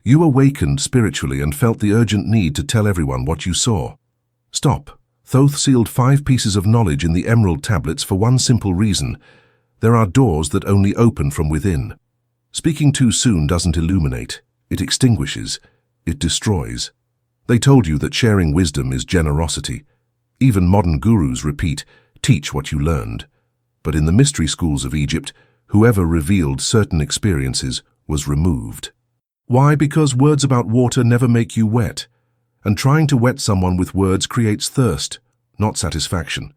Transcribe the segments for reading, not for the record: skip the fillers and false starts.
You awakened spiritually and felt the urgent need to tell everyone what you saw. Stop. Thoth sealed 5 pieces of knowledge in the emerald tablets for one simple reason. There are doors that only open from within. Speaking too soon doesn't illuminate. It extinguishes. It destroys. They told you that sharing wisdom is generosity. Even modern gurus repeat, teach what you learned. But in the mystery schools of Egypt, whoever revealed certain experiences was removed. Why? Because words about water never make you wet. And trying to wet someone with words creates thirst, not satisfaction.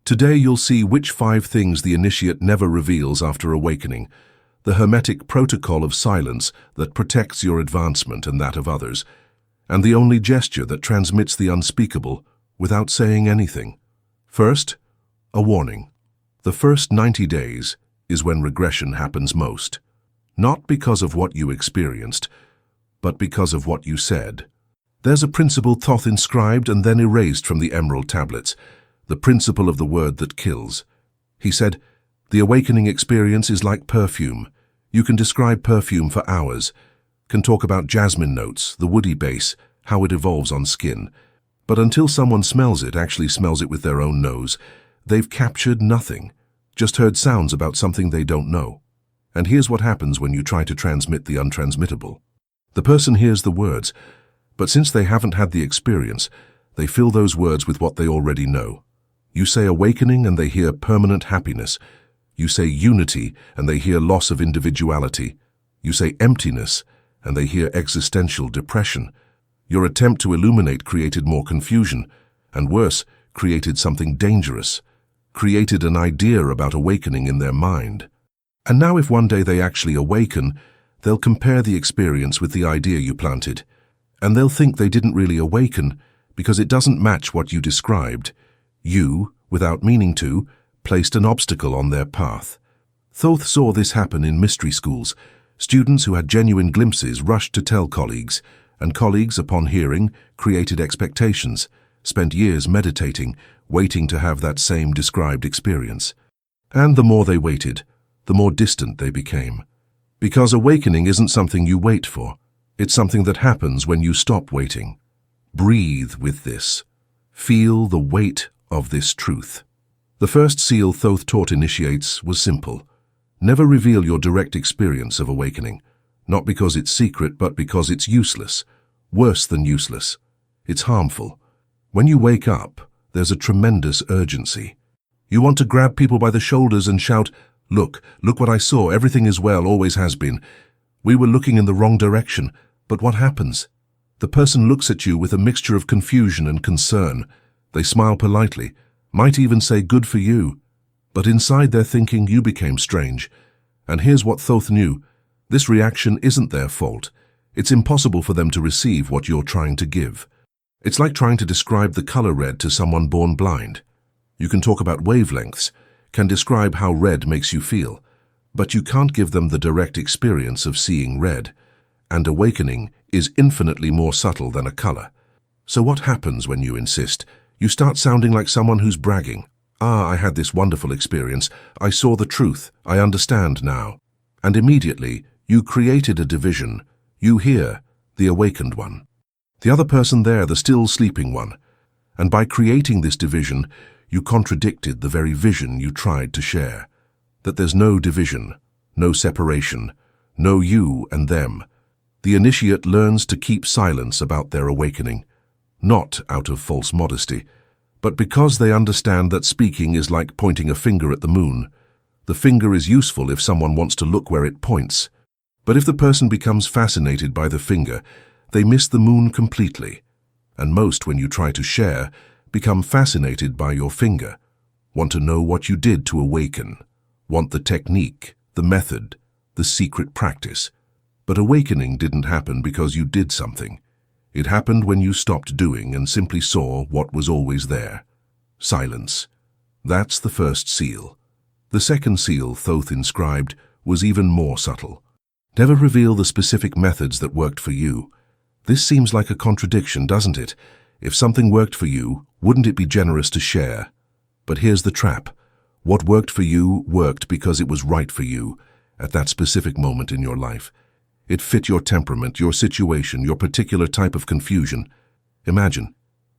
Today you'll see which 5 things the initiate never reveals after awakening. The Hermetic Protocol of silence that protects your advancement and that of others. And the only gesture that transmits the unspeakable without saying anything. First, a warning. The first 90 days is when regression happens most. Not because of what you experienced, but because of what you said. There's a principle Thoth inscribed and then erased from the emerald tablets, the principle of the word that kills. He said, the awakening experience is like perfume. You can describe perfume for hours, can talk about jasmine notes, the woody base, how it evolves on skin. But until someone smells it, actually smells it with their own nose, they've captured nothing, just heard sounds about something they don't know. And here's what happens when you try to transmit the untransmittable. The person hears the words, but since they haven't had the experience, they fill those words with what they already know. You say awakening and they hear permanent happiness. You say unity and they hear loss of individuality. You say emptiness and they hear existential depression. Your attempt to illuminate created more confusion, and worse, created something dangerous, created an idea about awakening in their mind. And now if one day they actually awaken, they'll compare the experience with the idea you planted. And they'll think they didn't really awaken because it doesn't match what you described. You, without meaning to, placed an obstacle on their path. Thoth saw this happen in mystery schools. Students who had genuine glimpses rushed to tell colleagues, and colleagues, upon hearing, created expectations, spent years meditating, waiting to have that same described experience. And the more they waited, the more distant they became. Because awakening isn't something you wait for. It's something that happens when you stop waiting. Breathe with this. Feel the weight of this truth. The first seal Thoth taught initiates was simple. Never reveal your direct experience of awakening, not because it's secret, but because it's useless. Worse than useless. It's harmful. When you wake up, there's a tremendous urgency. You want to grab people by the shoulders and shout, look what I saw, everything is well, always has been. We were looking in the wrong direction, but what happens? The person looks at you with a mixture of confusion and concern. They smile politely, might even say good for you. But inside they're thinking you became strange. And here's what Thoth knew. This reaction isn't their fault. It's impossible for them to receive what you're trying to give. It's like trying to describe the color red to someone born blind. You can talk about wavelengths, can describe how red makes you feel, but you can't give them the direct experience of seeing red. And awakening is infinitely more subtle than a color. So what happens when you insist? You start sounding like someone who's bragging. I had this wonderful experience. I saw the truth. I understand now. And immediately, you created a division. You hear the awakened one. The other person there, the still sleeping one. And by creating this division, you contradicted the very vision you tried to share. That there's no division, no separation, no you and them. The initiate learns to keep silence about their awakening, not out of false modesty, but because they understand that speaking is like pointing a finger at the moon. The finger is useful if someone wants to look where it points. But if the person becomes fascinated by the finger, they miss the moon completely. And most, when you try to share, become fascinated by your finger, want to know what you did to awaken, want the technique, the method, the secret practice. But awakening didn't happen because you did something. It happened when you stopped doing and simply saw what was always there. Silence. That's the first seal. The second seal Thoth inscribed was even more subtle. Never reveal the specific methods that worked for you. This seems like a contradiction, doesn't it? If something worked for you, wouldn't it be generous to share? But here's the trap. What worked for you worked because it was right for you at that specific moment in your life. It fit your temperament, your situation, your particular type of confusion. Imagine,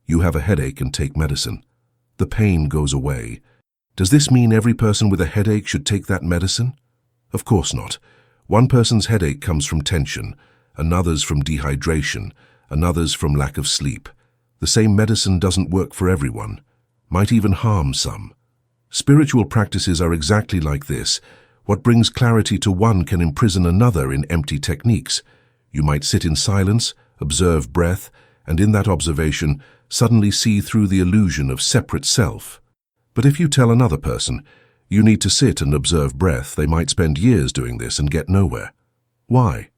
you have a headache and take medicine. The pain goes away. Does this mean every person with a headache should take that medicine? Of course not. One person's headache comes from tension, another's from dehydration, another's from lack of sleep. The same medicine doesn't work for everyone, might even harm some. Spiritual practices are exactly like this. What brings clarity to one can imprison another in empty techniques. You might sit in silence, observe breath, and in that observation, suddenly see through the illusion of separate self. But if you tell another person, you need to sit and observe breath, they might spend years doing this and get nowhere. Why?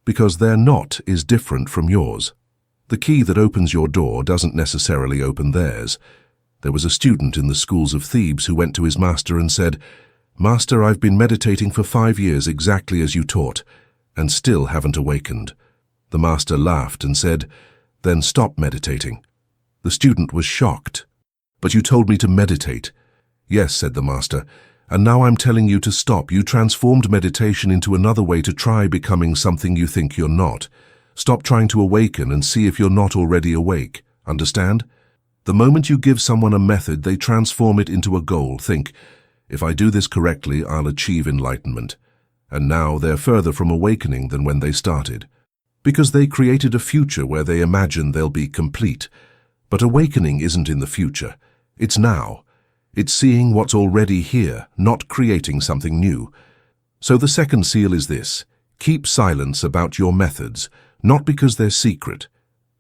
Because their not is different from yours. The key that opens your door doesn't necessarily open theirs. There was a student in the schools of Thebes who went to his master and said, "Master, I've been meditating for 5 years exactly as you taught, and still haven't awakened." The master laughed and said, "Then stop meditating." The student was shocked. "But you told me to meditate." "Yes," said the master, "and now I'm telling you to stop. You transformed meditation into another way to try becoming something you think you're not. Stop trying to awaken and see if you're not already awake. Understand? The moment you give someone a method, they transform it into a goal. Think, if I do this correctly, I'll achieve enlightenment. And now they're further from awakening than when they started. Because they created a future where they imagine they'll be complete. But awakening isn't in the future. It's now. It's seeing what's already here, not creating something new. So the second seal is this: keep silence about your methods, not because they're secret,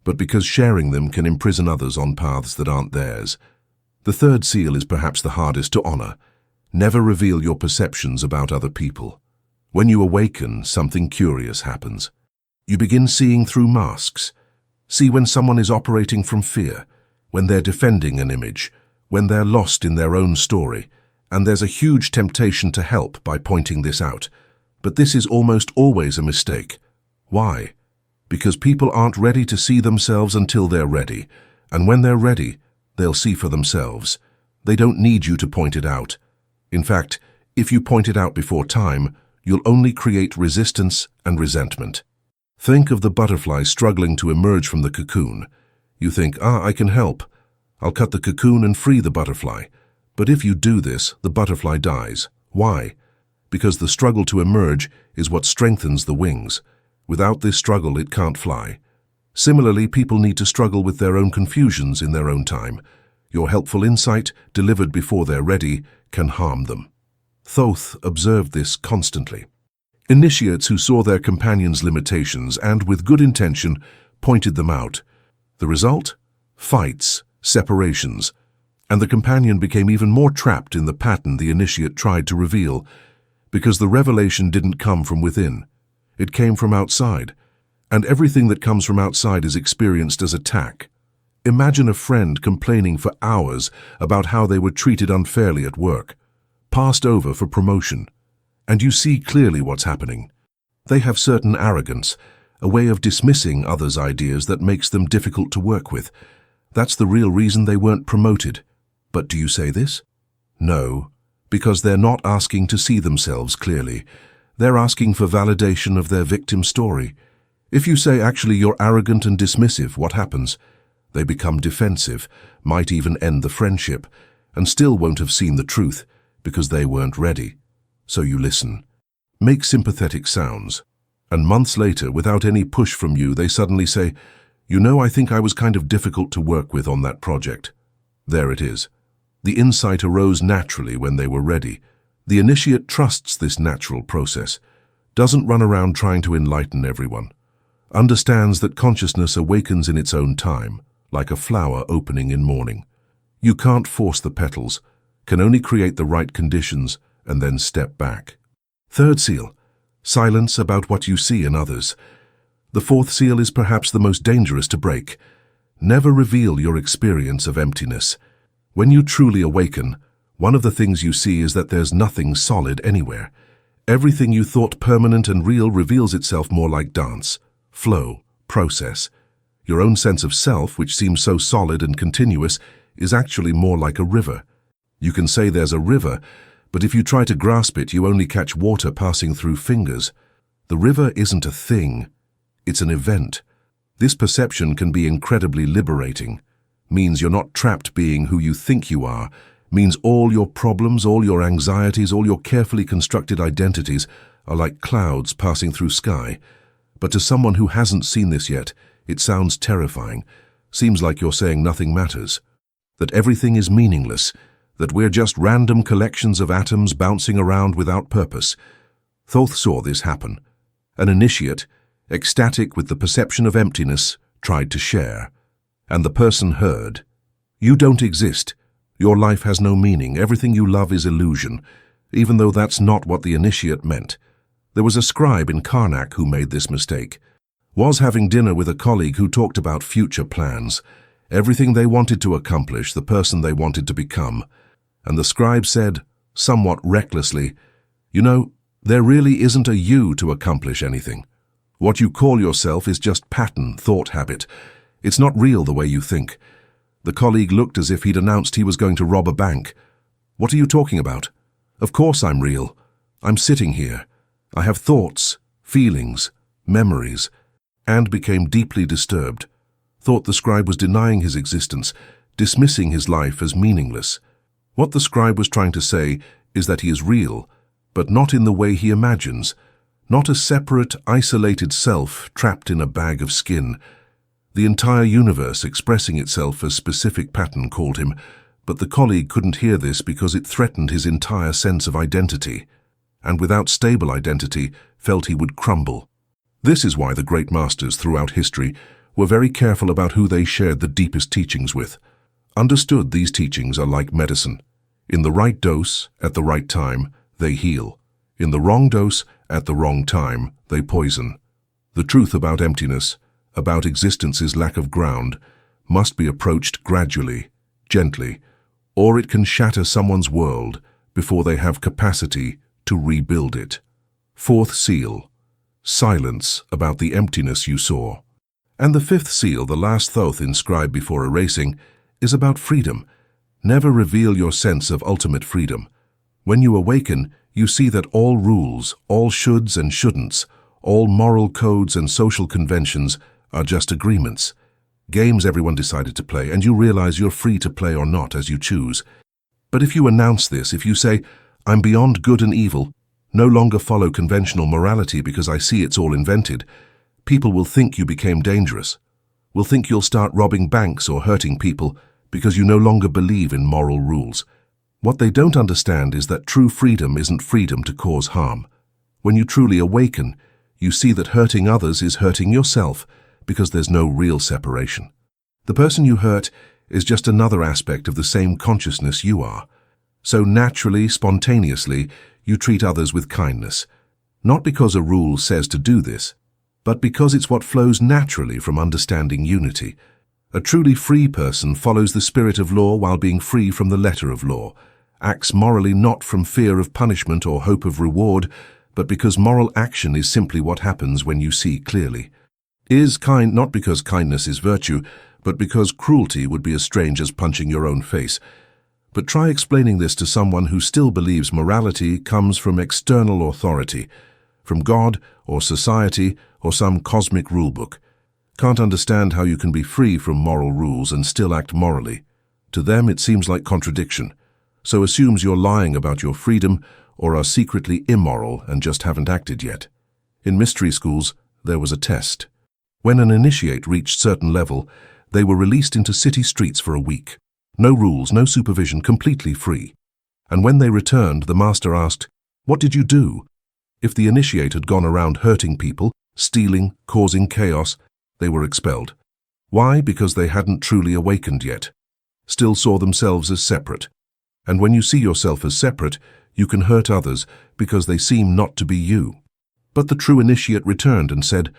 but because sharing them can imprison others on paths that aren't theirs. The third seal is perhaps the hardest to honor. Never reveal your perceptions about other people. When you awaken, something curious happens. You begin seeing through masks. See when someone is operating from fear, when they're defending an image, when they're lost in their own story, and there's a huge temptation to help by pointing this out. But this is almost always a mistake. Why? Because people aren't ready to see themselves until they're ready, and when they're ready, they'll see for themselves. They don't need you to point it out. In fact, if you point it out before time, you'll only create resistance and resentment. Think of the butterfly struggling to emerge from the cocoon. You think, I can help. I'll cut the cocoon and free the butterfly. But if you do this, the butterfly dies. Why? Because the struggle to emerge is what strengthens the wings. Without this struggle, it can't fly. Similarly, people need to struggle with their own confusions in their own time. Your helpful insight, delivered before they're ready, can harm them. Thoth observed this constantly. Initiates who saw their companions' limitations and, with good intention, pointed them out. The result? Fights, separations, and the companion became even more trapped in the pattern the initiate tried to reveal, because the revelation didn't come from within. It came from outside, and everything that comes from outside is experienced as attack. Imagine a friend complaining for hours about how they were treated unfairly at work, passed over for promotion, and you see clearly what's happening. They have certain arrogance, a way of dismissing others' ideas that makes them difficult to work with. That's the real reason they weren't promoted. But do you say this? No, because they're not asking to see themselves clearly. They're asking for validation of their victim story. If you say, actually, you're arrogant and dismissive, what happens? They become defensive, might even end the friendship, and still won't have seen the truth, because they weren't ready. So you listen. Make sympathetic sounds. And months later, without any push from you, they suddenly say, "You know, I think I was kind of difficult to work with on that project." There it is. The insight arose naturally when they were ready. The initiate trusts this natural process, doesn't run around trying to enlighten everyone, understands that consciousness awakens in its own time, like a flower opening in morning. You can't force the petals, can only create the right conditions and then step back. Third seal, silence about what you see in others. The fourth seal is perhaps the most dangerous to break. Never reveal your experience of emptiness. When you truly awaken, one of the things you see is that there's nothing solid anywhere. Everything you thought permanent and real reveals itself more like dance, flow, process. Your own sense of self, which seems so solid and continuous, is actually more like a river. You can say there's a river, but if you try to grasp it, you only catch water passing through fingers. The river isn't a thing, it's an event. This perception can be incredibly liberating. Means you're not trapped being who you think you are. Means all your problems, all your anxieties, all your carefully constructed identities are like clouds passing through sky. But to someone who hasn't seen this yet, it sounds terrifying. Seems like you're saying nothing matters. That everything is meaningless. That we're just random collections of atoms bouncing around without purpose. Thoth saw this happen. An initiate, ecstatic with the perception of emptiness, tried to share. And the person heard. You don't exist. Your life has no meaning. Everything you love is illusion, even though that's not what the initiate meant. There was a scribe in Karnak who made this mistake. Was having dinner with a colleague who talked about future plans, everything they wanted to accomplish, the person they wanted to become. And the scribe said, somewhat recklessly, "You know, there really isn't a you to accomplish anything. What you call yourself is just pattern, thought habit. It's not real the way you think." The colleague looked as if he'd announced he was going to rob a bank. "What are you talking about? Of course I'm real. I'm sitting here. I have thoughts, feelings, memories," and became deeply disturbed. Thought the scribe was denying his existence, dismissing his life as meaningless. What the scribe was trying to say is that he is real, but not in the way he imagines, not a separate, isolated self trapped in a bag of skin. The entire universe expressing itself as specific pattern called him, but the colleague couldn't hear this because it threatened his entire sense of identity, and without stable identity felt he would crumble. This is why the great masters throughout history were very careful about who they shared the deepest teachings with. Understood these teachings are like medicine. In the right dose, at the right time, they heal. In the wrong dose, at the wrong time, they poison. The truth about emptiness, about existence's lack of ground, must be approached gradually, gently, or it can shatter someone's world before they have capacity to rebuild it. Fourth seal, silence about the emptiness you saw. And the fifth seal, the last Thoth inscribed before erasing, is about freedom. Never reveal your sense of ultimate freedom. When you awaken, you see that all rules, all shoulds and shouldn'ts, all moral codes and social conventions are just agreements. Games everyone decided to play, and you realize you're free to play or not as you choose. But if you announce this, if you say, "I'm beyond good and evil, no longer follow conventional morality because I see it's all invented," people will think you became dangerous, will think you'll start robbing banks or hurting people because you no longer believe in moral rules. What they don't understand is that true freedom isn't freedom to cause harm. When you truly awaken, you see that hurting others is hurting yourself because there's no real separation. The person you hurt is just another aspect of the same consciousness you are. So naturally, spontaneously, you treat others with kindness. Not because a rule says to do this, but because it's what flows naturally from understanding unity. A truly free person follows the spirit of law while being free from the letter of law, acts morally not from fear of punishment or hope of reward, but because moral action is simply what happens when you see clearly. Is kind not because kindness is virtue, but because cruelty would be as strange as punching your own face. But try explaining this to someone who still believes morality comes from external authority, from God or society or some cosmic rulebook. Can't understand how you can be free from moral rules and still act morally. To them it seems like contradiction, so assumes you're lying about your freedom or are secretly immoral and just haven't acted yet. In mystery schools, there was a test. When an initiate reached certain level, they were released into city streets for a week. No rules, no supervision, completely free. And when they returned, the master asked, "What did you do?" If the initiate had gone around hurting people, stealing, causing chaos, they were expelled. Why? Because they hadn't truly awakened yet. Still saw themselves as separate. And when you see yourself as separate, you can hurt others because they seem not to be you. But the true initiate returned and said,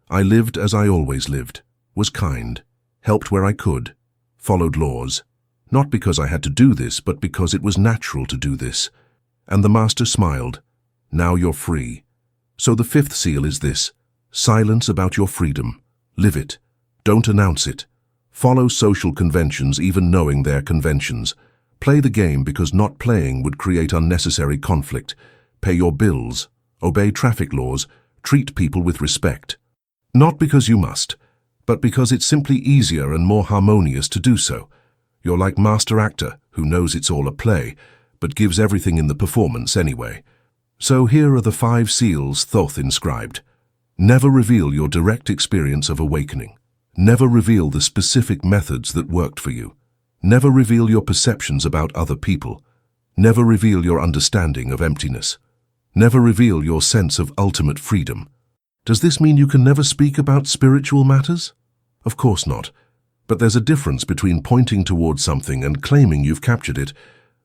"I lived as I always lived, was kind, helped where I could, followed laws, not because I had to do this, but because it was natural to do this." And the master smiled. Now you're free. So the fifth seal is this: silence about your freedom. Live it. Don't announce it. Follow social conventions even knowing they're conventions. Play the game because not playing would create unnecessary conflict. Pay your bills. Obey traffic laws. Treat people with respect. Not because you must, but because it's simply easier and more harmonious to do so. You're like master actor who knows it's all a play, but gives everything in the performance anyway. So here are the 5 seals Thoth inscribed. Never reveal your direct experience of awakening. Never reveal the specific methods that worked for you. Never reveal your perceptions about other people. Never reveal your understanding of emptiness. Never reveal your sense of ultimate freedom. Does this mean you can never speak about spiritual matters? Of course not. But there's a difference between pointing towards something and claiming you've captured it.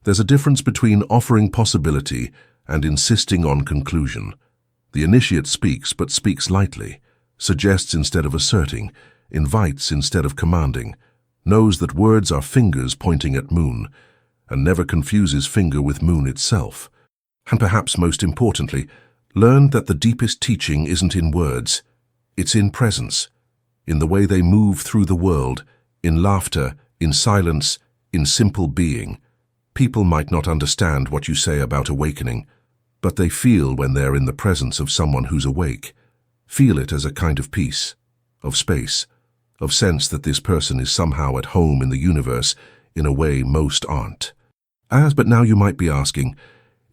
There's a difference between offering possibility and insisting on conclusion. The initiate speaks, but speaks lightly, suggests instead of asserting, invites instead of commanding, knows that words are fingers pointing at moon, and never confuses finger with moon itself. And perhaps most importantly, learned that the deepest teaching isn't in words, it's in presence, in the way they move through the world, in laughter, in silence, in simple being. People might not understand what you say about awakening, but they feel when they're in the presence of someone who's awake. Feel it as a kind of peace, of space, of sense that this person is somehow at home in the universe in a way most aren't. But now you might be asking,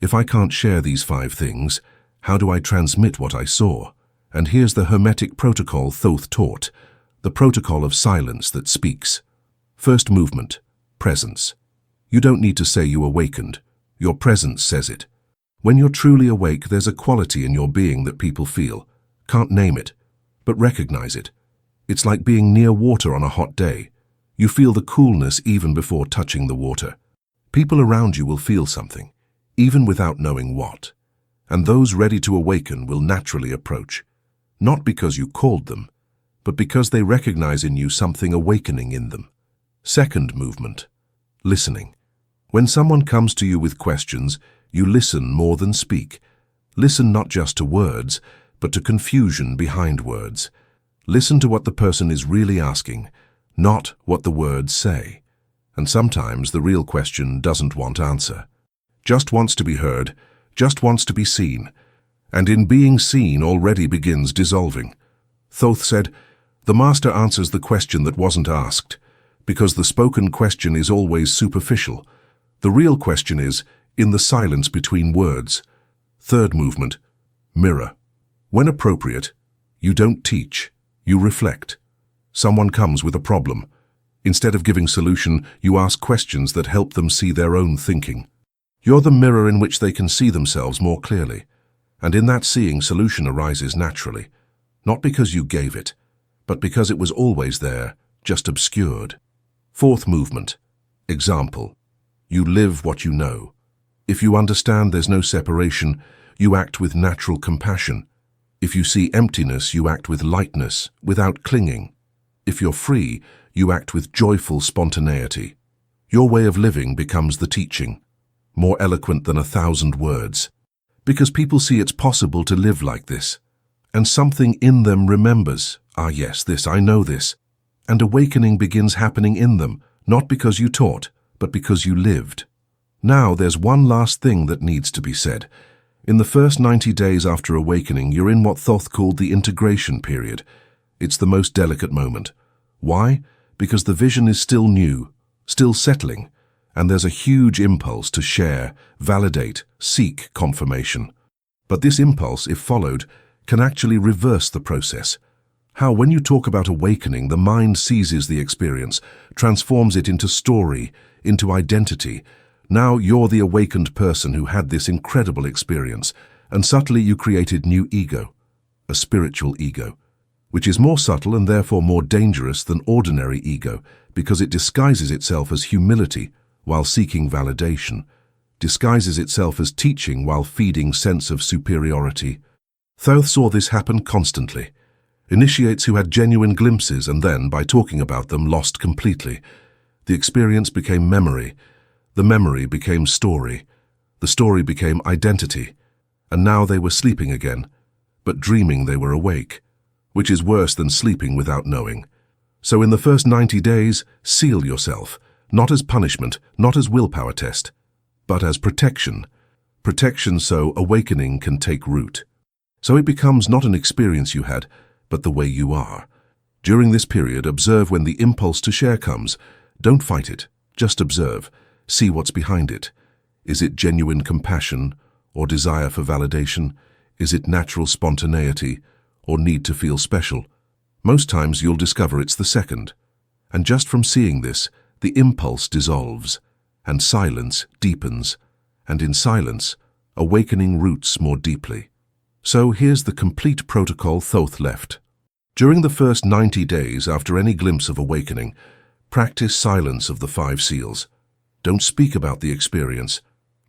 if I can't share these 5 things, how do I transmit what I saw? And here's the Hermetic Protocol Thoth taught, the protocol of silence that speaks. First movement, presence. You don't need to say you awakened. Your presence says it. When you're truly awake, there's a quality in your being that people feel. Can't name it, but recognize it. It's like being near water on a hot day. You feel the coolness even before touching the water. People around you will feel something, even without knowing what. And those ready to awaken will naturally approach. Not because you called them, but because they recognize in you something awakening in them. Second movement, listening. When someone comes to you with questions, you listen more than speak. Listen not just to words, but to confusion behind words. Listen to what the person is really asking, not what the words say. And sometimes the real question doesn't want answer. Just wants to be heard, just wants to be seen. And in being seen already begins dissolving. Thoth said, "The master answers the question that wasn't asked, because the spoken question is always superficial. The real question is in the silence between words." Third movement, mirror. When appropriate, you don't teach, you reflect. Someone comes with a problem. Instead of giving solution, you ask questions that help them see their own thinking. You're the mirror in which they can see themselves more clearly. And in that seeing, solution arises naturally. Not because you gave it, but because it was always there, just obscured. Fourth movement, example. You live what you know. If you understand there's no separation, you act with natural compassion. If you see emptiness, you act with lightness, without clinging. If you're free, you act with joyful spontaneity. Your way of living becomes the teaching, more eloquent than 1,000 words. Because people see it's possible to live like this. And something in them remembers, yes, this, I know this. And awakening begins happening in them, not because you taught, but because you lived. Now there's one last thing that needs to be said. In the first 90 days after awakening, you're in what Thoth called the integration period. It's the most delicate moment. Why? Because the vision is still new, still settling, and there's a huge impulse to share, validate, seek confirmation. But this impulse, if followed, can actually reverse the process. How, when you talk about awakening, the mind seizes the experience, transforms it into story, into identity. Now you're the awakened person who had this incredible experience, and subtly you created new ego, a spiritual ego, which is more subtle and therefore more dangerous than ordinary ego, because it disguises itself as humility while seeking validation, disguises itself as teaching while feeding sense of superiority. Thoth saw this happen constantly. Initiates who had genuine glimpses and then, by talking about them, lost completely. The experience became memory. The memory became story. The story became identity. And now they were sleeping again, but dreaming they were awake, which is worse than sleeping without knowing. So in the first 90 days, seal yourself, not as punishment, not as willpower test, but as protection. Protection so awakening can take root. So it becomes not an experience you had, but the way you are. During this period, observe when the impulse to share comes. Don't fight it, just observe. See what's behind it. Is it genuine compassion or desire for validation? Is it natural spontaneity or need to feel special? Most times you'll discover it's the second. And just from seeing this, the impulse dissolves, and silence deepens, and in silence, awakening roots more deeply. So here's the complete protocol Thoth left. During the first 90 days after any glimpse of awakening, practice silence of the 5 seals. Don't speak about the experience.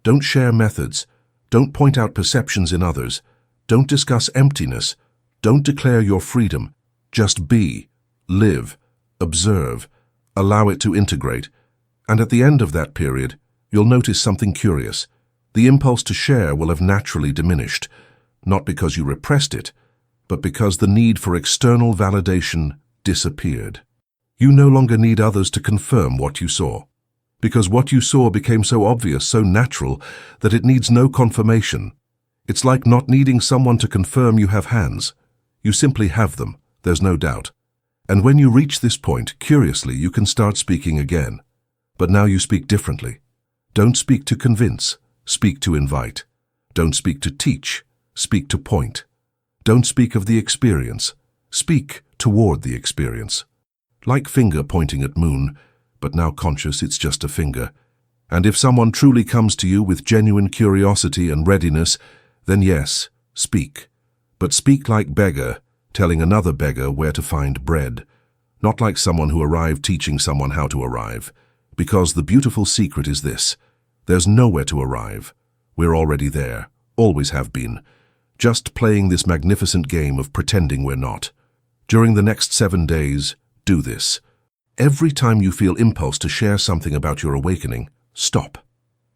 Don't share methods. Don't point out perceptions in others. Don't discuss emptiness. Don't declare your freedom. Just be, live, observe, allow it to integrate. And at the end of that period, you'll notice something curious. The impulse to share will have naturally diminished, not because you repressed it, but because the need for external validation disappeared. You no longer need others to confirm what you saw, because what you saw became so obvious, so natural, that it needs no confirmation. It's like not needing someone to confirm you have hands. You simply have them, there's no doubt. And when you reach this point, curiously, you can start speaking again. But now you speak differently. Don't speak to convince, speak to invite. Don't speak to teach, speak to point. Don't speak of the experience, speak toward the experience. Like finger pointing at moon, but now conscious it's just a finger. And if someone truly comes to you with genuine curiosity and readiness, then yes, speak. But speak like beggar, telling another beggar where to find bread. Not like someone who arrived teaching someone how to arrive. Because the beautiful secret is this: there's nowhere to arrive. We're already there, always have been. Just playing this magnificent game of pretending we're not. During the next 7 days, do this. Every time you feel impulse to share something about your awakening, stop.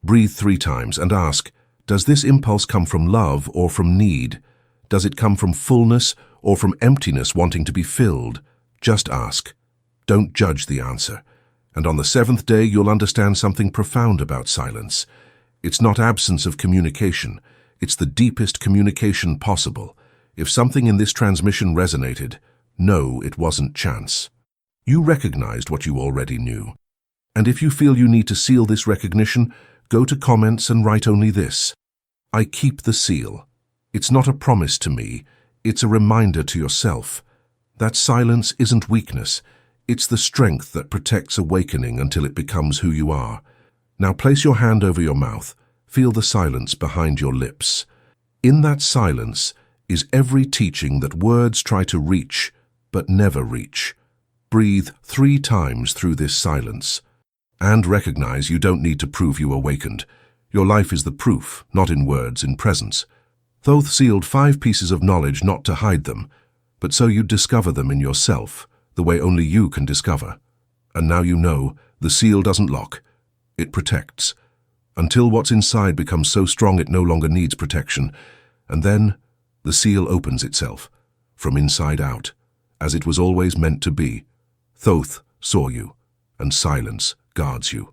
Breathe 3 times and ask, does this impulse come from love or from need? Does it come from fullness or from emptiness wanting to be filled? Just ask. Don't judge the answer. And on the 7th day, you'll understand something profound about silence. It's not absence of communication. It's the deepest communication possible. If something in this transmission resonated, know it wasn't chance. You recognized what you already knew. And if you feel you need to seal this recognition, go to comments and write only this: I keep the seal. It's not a promise to me, it's a reminder to yourself. That silence isn't weakness, it's the strength that protects awakening until it becomes who you are. Now place your hand over your mouth, feel the silence behind your lips. In that silence is every teaching that words try to reach, but never reach. Breathe 3 times through this silence. And recognize you don't need to prove you awakened. Your life is the proof, not in words, in presence. Thoth sealed 5 pieces of knowledge not to hide them, but so you'd discover them in yourself, the way only you can discover. And now you know, the seal doesn't lock, it protects, until what's inside becomes so strong it no longer needs protection, and then the seal opens itself, from inside out, as it was always meant to be. Thoth saw you, and silence guards you.